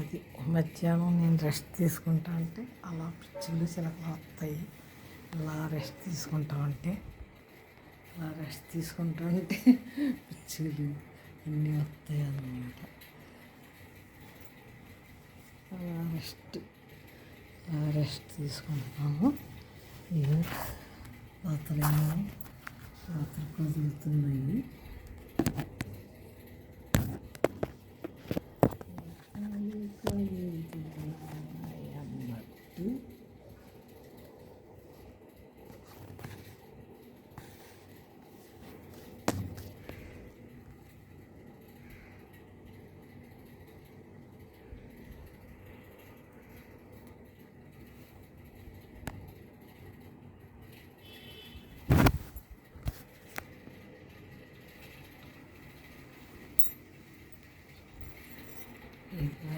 అది మధ్యాహ్నం నేను రెస్ట్ తీసుకుంటా అంటే అలా పిచ్చులు చిలకలు వస్తాయి. ఇలా రెస్ట్ తీసుకుంటా ఉంటే పిచ్చులు అన్నీ వస్తాయి అన్నమాట. అలా రెస్ట్ తీసుకుంటాము. ఇక రాత్రులు కదులుతున్నాయి. అన్నట్టు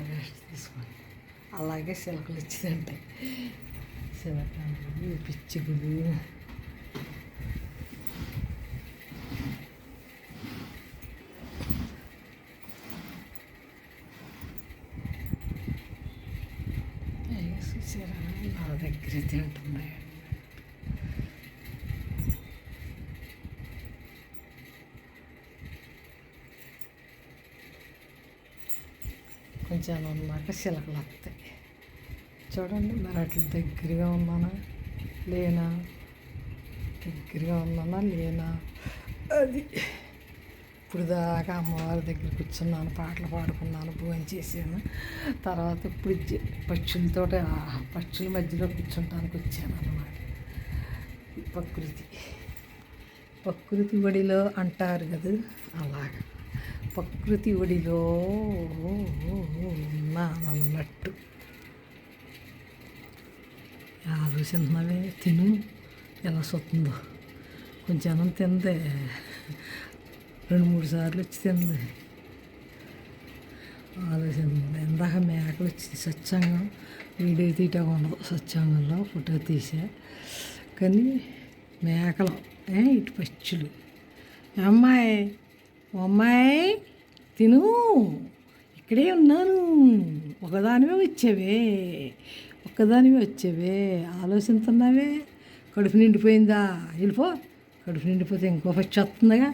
రెస్ట్ తీసుకోండి. అలాగే చిలకలు ఇచ్చిందంటే చిలకలు పిచ్చుకలు చూసారా నా దగ్గర తింటున్నాయి. కొంచెం ఉన్నాక చిలకలు వస్తాయి. చూడండి మరి అట్లా దగ్గరగా ఉన్నానా లేనా అది ఇప్పుడు దాకా అమ్మవారి దగ్గర కూర్చున్నాను, పాటలు పాడుకున్నాను, భోజనం చేశాను. తర్వాత ఇప్పుడు పక్షుల మధ్యలో కూర్చుంటానికి వచ్చాను అన్నమాట. ప్రకృతి ఒడిలో అంటారు కదా, అలాగా ప్రకృతి ఒడిలో ఉన్నానన్నట్టు ఆలోచిస్తున్నావే. తిను ఎలా వస్తుందో. కొంచెం అన్నం తిందే, 2-3 సార్లు వచ్చి తింది. ఆలోచించింది. ఇందాక మేకలు వచ్చి సత్సంగం వీడియో తీయటం ఉండదు, సత్సంగంలో ఫోటో తీసా. కానీ మేకలు ఇటు పచ్చులు. అమ్మాయి తిను, ఇక్కడే ఉన్నాను. ఒక్కదానివే వచ్చావే ఆలోచిస్తున్నావే. కడుపు నిండిపోయిందా? వెళ్ళిపో. కడుపు నిండిపోతే ఇంకో పచ్చి వస్తుందిగా.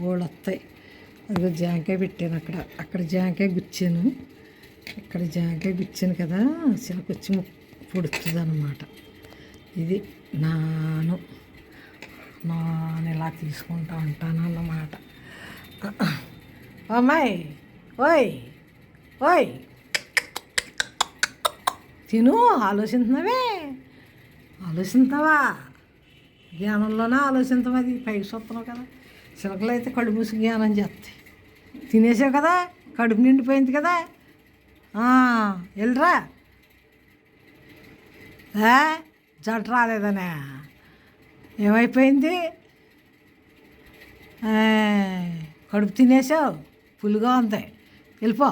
గోళ్ళు వస్తాయి. అదిగో జాంకాయ పెట్టాను అక్కడ జాంకాయ గుచ్చాను. ఇక్కడ జాంకాయ గుచ్చాను కదా, చిలకొచ్చి పొడుస్తుంది అన్నమాట. ఇది నాను ఇలా తీసుకుంటూ ఉంటాను అన్నమాట. అమ్మాయి ఓయ్ తిను. ఆలోచించావా? జ్ఞానంలోనే ఆలోచించవు. అది పైకి చూస్తున్నావు కదా. చిలకలు అయితే కళ్ళు మూసి జ్ఞానం చేస్తాయి. తినేసావు కదా, కడుపు నిండిపోయింది కదా. వెళ్ళరా. జంట రాలేదనే ఏమైపోయింది? కడుపు తినేసావు, ఫుల్గా ఉంది. వెళ్ళిపో.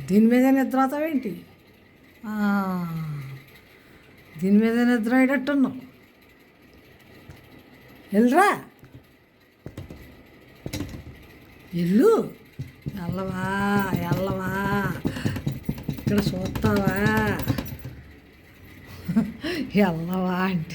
దీని మీద నిద్ర అవుతావేంటి? దీని మీద నిద్ర అయ్యేటట్టున్నావు. వెళ్ళరా. వెళ్ళవా ఇక్కడ చూస్తావా? వెళ్ళవా అంటే